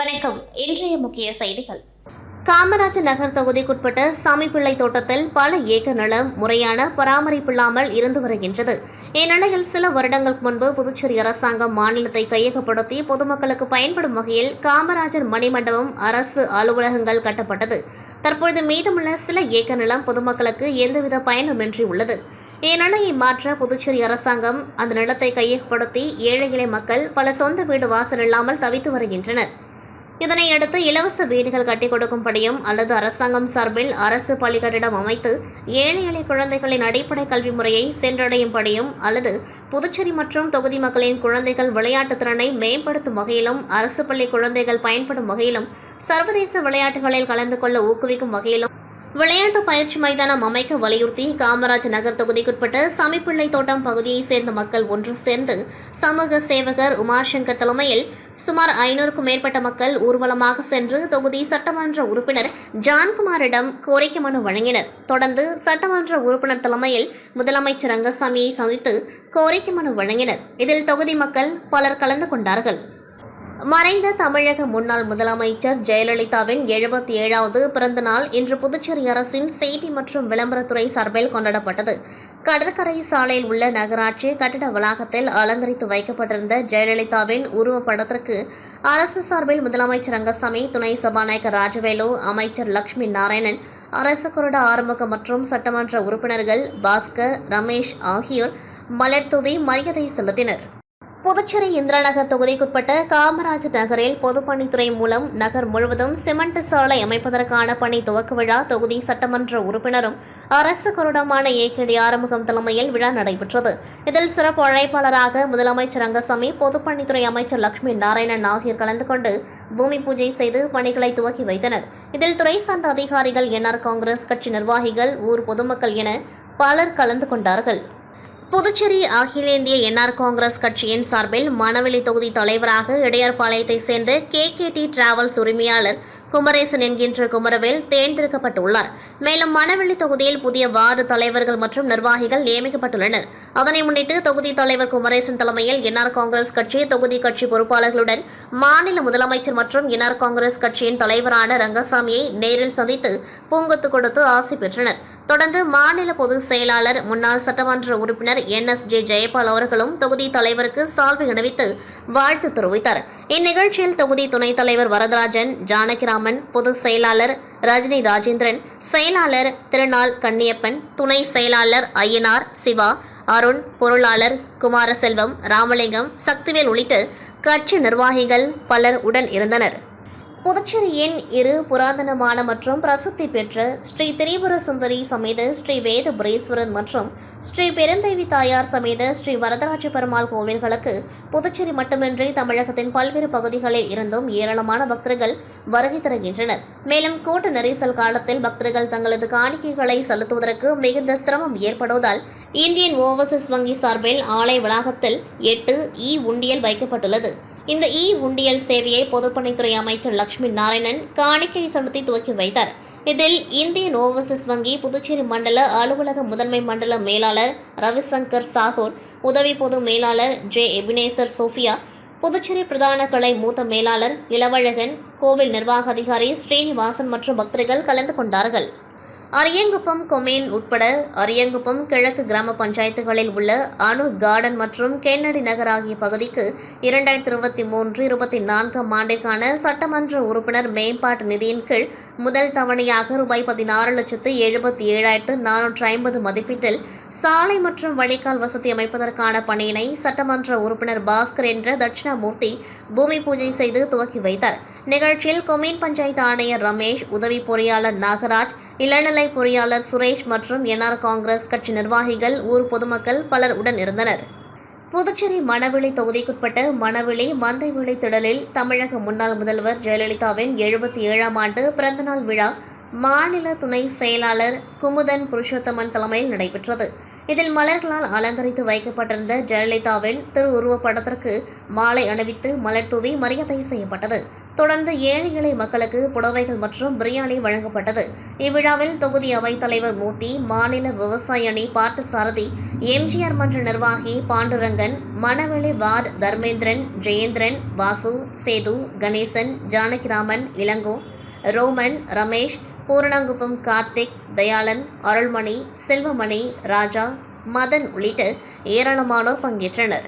வணக்கம். இன்றைய முக்கிய செய்திகள். காமராஜர் நகர் தொகுதிக்குட்பட்ட சாமிப்பிள்ளை தோட்டத்தில் பல ஏக்கர் நிலம் முறையான பராமரிப்பில்லாமல் இருந்து வருகின்றது. இந்நிலையில் சில வருடங்களுக்கு முன்பு புதுச்சேரி அரசாங்கம் மாநிலத்தை கையகப்படுத்தி பொதுமக்களுக்கு பயன்படும் வகையில் காமராஜர் மணிமண்டபம் அரசு அலுவலகங்கள் கட்டப்பட்டது. தற்பொழுது மீதமுள்ள சில ஏக்கர் நிலம் பொதுமக்களுக்கு எந்தவித பயனுமின்றி உள்ளது. இந்நிலையை மாற்ற புதுச்சேரி அரசாங்கம் அந்த நிலத்தை கையகப்படுத்தி ஏழை எளிய மக்கள் பல சொந்த வீடு வாசல் இல்லாமல் தவித்து வருகின்றனர். இதனையடுத்து இலவச வீடுகள் கட்டிக் கொடுக்கும்படியும் அல்லது அரசாங்கம் சார்பில் அரசு பள்ளி கட்டிடம் அமைத்து ஏழை எளிய குழந்தைகளின் அடிப்படை கல்வி முறையை சென்றடையும்படியும் அல்லது புதுச்சேரி மற்றும் தொகுதி மக்களின் குழந்தைகள் விளையாட்டு திறனை மேம்படுத்தும் வகையிலும் அரசு பள்ளி குழந்தைகள் பயன்படும் வகையிலும் சர்வதேச விளையாட்டுகளில் கலந்து கொள்ள ஊக்குவிக்கும் வகையிலும் விளையாட்டு பயிற்சி மைதானம் அமைக்க வலியுறுத்தி காமராஜர் நகர் தொகுதிக்குட்பட்ட சாமிப்பிள்ளை தோட்டம் பகுதியைச் சேர்ந்த மக்கள் ஒன்று சேர்ந்து சமூக சேவகர் உமாசங்கர் தலைமையில் சுமார் 500க்கும் மேற்பட்ட மக்கள் ஊர்வலமாக சென்று தொகுதி சட்டமன்ற உறுப்பினர் ஜான்குமாரிடம் கோரிக்கை மனு வழங்கினர். தொடர்ந்து சட்டமன்ற உறுப்பினர் தலைமையில் முதலமைச்சர் ரங்கசாமியை சந்தித்து கோரிக்கை மனு வழங்கினர். இதில் தொகுதி மக்கள் பலர் கலந்து கொண்டார்கள். மறைந்த தமிழக முன்னாள் முதலமைச்சர் ஜெயலலிதாவின் 77வது பிறந்த நாள் இன்று புதுச்சேரி அரசின் செய்தி மற்றும் விளம்பரத்துறை சார்பில் கொண்டாடப்பட்டது. கடற்கரை சாலையில் உள்ள நகராட்சி கட்டிட வளாகத்தில் அலங்கரித்து வைக்கப்பட்டிருந்த ஜெயலலிதாவின் உருவப்படத்திற்கு அரசு சார்பில் முதலமைச்சர் ரங்கசாமி, துணை சபாநாயகர் ராஜவேலு, அமைச்சர் லட்சுமி நாராயணன், அரசு கொறடா ஆறுமுகம் மற்றும் சட்டமன்ற உறுப்பினர்கள் பாஸ்கர், ரமேஷ் ஆகியோர் மலர் தூவி மரியாதை செலுத்தினர். புதுச்சேரி இந்திராநகர் தொகுதிக்குட்பட்ட காமராஜர் நகரில் பொதுப்பணித்துறை மூலம் நகர் முழுவதும் சிமெண்ட் சாலை அமைப்பதற்கான பணி துவக்க விழா தொகுதி சட்டமன்ற உறுப்பினரும் அரசு கொறடாமான ஏகேடி ஆறுமுகம் தலைமையில் விழா நடைபெற்றது. இதில் சிறப்பு அழைப்பாளராக முதலமைச்சர் ரங்கசாமி, பொதுப்பணித்துறை அமைச்சர் லட்சுமி நாராயணன் ஆகியோர் கலந்து கொண்டு பூமி பூஜை செய்து பணிகளை துவக்கி வைத்தனர். இதில் துறை சார்ந்த அதிகாரிகள், என்ஆர் காங்கிரஸ் கட்சி நிர்வாகிகள், ஊர் பொதுமக்கள் என பலர் கலந்து கொண்டார்கள். புதுச்சேரி அகில இந்திய என்ஆர் காங்கிரஸ் கட்சியின் சார்பில் மணவெளி தொகுதி தலைவராக இடையார்பாளையத்தை சேர்ந்த கேகேடி டிராவல்ஸ் உரிமையாளர் குமரேசன் என்கின்ற குமரவேல் தேர்ந்தெடுக்கப்பட்டுள்ளார். மேலும் மணவெளி தொகுதியில் புதிய வார்டு தலைவர்கள் மற்றும் நிர்வாகிகள் நியமிக்கப்பட்டுள்ளனர். அதனை முன்னிட்டு தொகுதி தலைவர் குமரேசன் தலைமையில் என்ஆர் காங்கிரஸ் கட்சி தொகுதி கட்சி பொறுப்பாளர்களுடன் மாநில முதலமைச்சர் மற்றும் என்ஆர் காங்கிரஸ் கட்சியின் தலைவரான ரங்கசாமியை நேரில் சந்தித்து பூங்கொத்து கொடுத்து ஆசி பெற்றனர். தொடர்ந்து மாநில பொதுச் செயலாளர், முன்னாள் சட்டமன்ற உறுப்பினர் NSJ ஜெயபால் அவர்களும் தொகுதி தலைவருக்கு சால்வை அணிவித்து வாழ்த்து தெரிவித்தார். இந்நிகழ்ச்சியில் தொகுதி துணைத் தலைவர் வரதராஜன், ஜானகிராமன், பொதுச் செயலாளர் ரஜினி ராஜேந்திரன், செயலாளர் திருநாள் கண்ணியப்பன், துணை செயலாளர் ஐயனார், சிவா, அருண், பொருளாளர் குமாரசெல்வம், ராமலிங்கம், சக்திவேல் உள்ளிட்ட கட்சி நிர்வாகிகள் பலர் உடன் இருந்தனர். புதுச்சேரியின் இரு புராதனமான மற்றும் பிரசித்தி பெற்ற ஸ்ரீ திரிபுர சுந்தரி சமேத ஸ்ரீ வேதபுரீஸ்வரர் மற்றும் ஸ்ரீ பெருந்தேவி தாயார் சமேத ஸ்ரீ வரதராஜ பெருமாள் கோவில்களுக்கு புதுச்சேரி மட்டுமின்றி தமிழகத்தின் பல்வேறு பகுதிகளில் இருந்தும் ஏராளமான பக்தர்கள் வருகை தருகின்றனர். மேலும் கூட்ட நெரிசல் காலத்தில் பக்தர்கள் தங்களது காணிக்கைகளை செலுத்துவதற்கு மிகுந்த சிரமம் ஏற்படுவதால் இந்தியன் ஓவர்சீஸ் வங்கி சார்பில் ஆலய வளாகத்தில் 8 உண்டியல் வைக்கப்பட்டுள்ளது. இந்த உண்டியல் சேவையை பொதுப்பணித்துறை அமைச்சர் லட்சுமி நாராயணன் காணிக்கை செலுத்தி துவக்கி வைத்தார். இதில் இந்தியன் ஓவர்சீஸ் வங்கி புதுச்சேரி மண்டல அலுவலக முதன்மை மண்டல மேலாளர் ரவிசங்கர் சாகூர், உதவி பொது மேலாளர் எபினேசர் சோஃபியா, புதுச்சேரி பிரதான கிளை மூத்த மேலாளர் இளவழகன், கோவில் நிர்வாக அதிகாரி ஸ்ரீனிவாசன் மற்றும் பக்தர்கள் கலந்து கொண்டார்கள். அரியங்குப்பம் கொமேன் உட்பட அரியங்குப்பம் கிழக்கு கிராம பஞ்சாயத்துகளில் உள்ள அணு கார்டன் மற்றும் கென்னடி நகர் ஆகிய பகுதிக்கு 2023-24 ஆண்டிற்கான சட்டமன்ற உறுப்பினர் மேம்பாட்டு நிதியின் கீழ் முதல் தவணையாக ரூபாய் 16,77,450 மதிப்பீட்டில் சாலை மற்றும் வடிகால் வசதி அமைப்பதற்கான பணியினை சட்டமன்ற உறுப்பினர் பாஸ்கர் என்ற தட்சிணாமூர்த்தி பூமி பூஜை செய்து துவக்கி வைத்தார். நிகழ்ச்சியில் கொமேன் பஞ்சாயத்து ஆணையர் ரமேஷ், உதவி பொறியாளர் நாகராஜ், இளநிலை பொறியாளர் சுரேஷ் மற்றும் என்ஆர் காங்கிரஸ் கட்சி நிர்வாகிகள், ஊர் பொதுமக்கள் பலர் உடன் இருந்தனர். புதுச்சேரி மணவெளி தொகுதிக்குட்பட்ட மணவெளி மந்தைவெளி திடலில் தமிழக முன்னாள் முதல்வர் ஜெயலலிதாவின் 77ஆம் ஆண்டு பிறந்தநாள் விழா மாநில துணை செயலாளர் குமுதன் புருஷோத்தமன் தலைமையில் நடைபெற்றது. இதில் மலர்களால் அலங்கரித்து வைக்கப்பட்டிருந்த ஜெயலலிதாவின் திருவுருவப் படத்திற்கு மாலை அணிவித்து மலர் தூவி மரியாதை செய்யப்பட்டது. தொடர்ந்து ஏழை எளிய மக்களுக்கு புடவைகள் மற்றும் பிரியாணி வழங்கப்பட்டது. இவ்விழாவில் தொகுதி அவைத்தலைவர் மூர்த்தி, மாநில விவசாய அணி பார்த்தசாரதி, எம்ஜிஆர் மன்ற நிர்வாகி பாண்டுரங்கன், மணவெளி வார்டு தர்மேந்திரன், ஜெயேந்திரன், வாசு, சேது, கணேசன், ஜானகிராமன், இளங்கோ, ரோமன், ரமேஷ், பூரணங்குப்பம் கார்த்திக், தயாளன், அருள்மணி, செல்வமணி, ராஜா, மதன் உள்ளிட்ட ஏராளமானோர் பங்கேற்றனர்.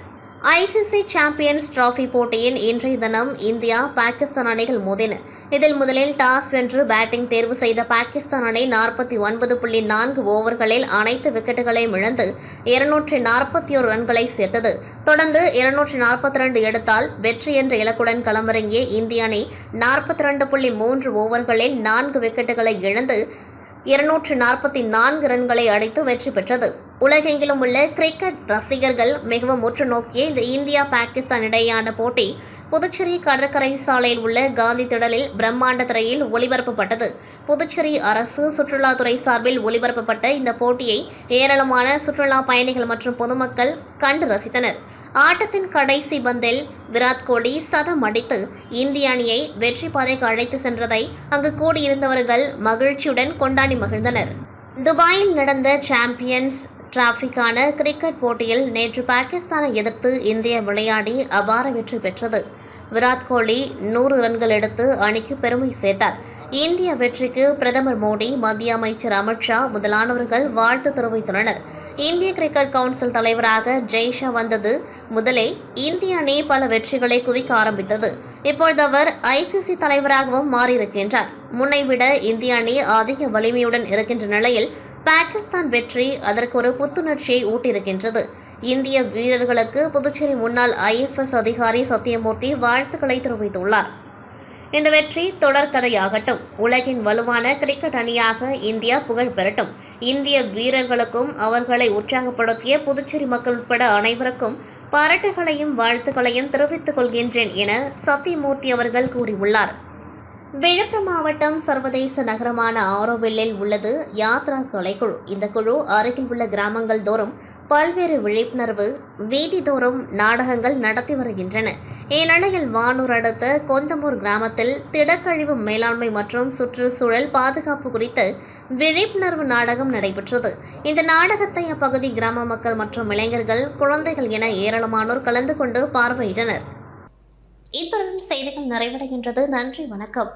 ஐசிசி சாம்பியன்ஸ் டிராபி போட்டியின் இன்றைய தினம் இந்தியா பாகிஸ்தான் அணிகள் மோதின. இதில் முதலில் டாஸ் வென்று பேட்டிங் தேர்வு செய்த பாகிஸ்தான் அணி 49.4 ஓவர்களில் அனைத்து விக்கெட்டுகளையும் இழந்து 241 ரன்களை சேர்த்தது. தொடர்ந்து 242 எடுத்தால் வெற்றி என்ற இலக்குடன் களமிறங்கிய இந்திய அணி 42.3 ஓவர்களில் 4 விக்கெட்டுகளை இழந்து 244 ரன்களை அடித்து வெற்றி பெற்றது. உலகெங்கிலும் உள்ள கிரிக்கெட் ரசிகர்கள் மிகவும் உற்று நோக்கிய இந்த இந்தியா பாகிஸ்தான் இடையேயான போட்டி புதுச்சேரி கடற்கரை சாலையில் உள்ள காந்தி திடலில் பிரம்மாண்ட திரையில் ஒளிபரப்பப்பட்டது. புதுச்சேரி அரசு சுற்றுலாத்துறை சார்பில் ஒளிபரப்பப்பட்ட இந்த போட்டியை ஏராளமான சுற்றுலா பயணிகள் மற்றும் பொதுமக்கள் கண்டு ரசித்தனர். ஆட்டத்தின் கடைசி பந்தில் விராட் கோலி சதம் அடித்து இந்திய அணியை வெற்றி பாதைக்கு அழைத்து சென்றதை அங்கு கூடியிருந்தவர்கள் மகிழ்ச்சியுடன் கொண்டாடி மகிழ்ந்தனர். துபாயில் நடந்த சாம்பியன்ஸ் டிராபிக்கான கிரிக்கெட் போட்டியில் நேற்று பாகிஸ்தானை எதிர்த்து இந்தியா விளையாடி அபார வெற்றி பெற்றது. விராட் கோலி 100 ரன்கள் எடுத்து அணிக்கு பெருமை சேர்த்தார். இந்திய வெற்றிக்கு பிரதமர் மோடி, மத்திய அமைச்சர் அமித்ஷா முதலானவர்கள் வாழ்த்து தெரிவித்துள்ளனர். இந்திய கிரிக்கெட் கவுன்சில் தலைவராக ஜெய்ஷா வந்தது முதலே இந்திய அணி பல வெற்றிகளை குவிக்க ஆரம்பித்தது. இப்பொழுது அவர் ஐசிசி தலைவராகவும் மாறியிருக்கின்றார். முன்னைவிட இந்திய அணி அதிக வலிமையுடன் இருக்கின்ற நிலையில் பாகிஸ்தான் வெற்றி அதற்கு ஒரு புத்துணர்ச்சியை ஊட்டியிருக்கின்றது. இந்திய வீரர்களுக்கு புதுச்சேரி முன்னாள் IFS அதிகாரி சத்தியமூர்த்தி வாழ்த்துக்களை தெரிவித்துள்ளார். இந்த வெற்றி தொடர்கதையாகட்டும். உலகின் வலுவான கிரிக்கெட் அணியாக இந்தியா புகழ் பெறட்டும். இந்திய வீரர்களுக்கும் அவர்களை உற்சாகப்படுத்திய புதுச்சேரி மக்கள் உட்பட அனைவருக்கும் பாராட்டுகளையும் வாழ்த்துக்களையும் தெரிவித்துக் கொள்கின்றேன் என சத்தியமூர்த்தி அவர்கள் கூறியுள்ளார். விழுப்புரம் மாவட்டம் சர்வதேச நகரமான ஆரோவில்லில் உள்ளது யாத்ரா கலைக்குழு. இந்த குழு அருகில் உள்ள கிராமங்கள் தோறும் பல்வேறு விழிப்புணர்வு வீதிதோறும் நாடகங்கள் நடத்தி வருகின்றன. இந்நிலையில் வானூர் அடுத்த கொந்தமூர் கிராமத்தில் திடக்கழிவு மேலாண்மை மற்றும் சுற்றுச்சூழல் பாதுகாப்பு குறித்த விழிப்புணர்வு நாடகம் நடைபெற்றது. இந்த நாடகத்தை அப்பகுதி கிராம மக்கள் மற்றும் இளைஞர்கள், குழந்தைகள் என ஏராளமானோர் கலந்து கொண்டு பார்வையிட்டனர். இத்துடன் செய்திகள் நிறைவடைகின்றது. நன்றி, வணக்கம்.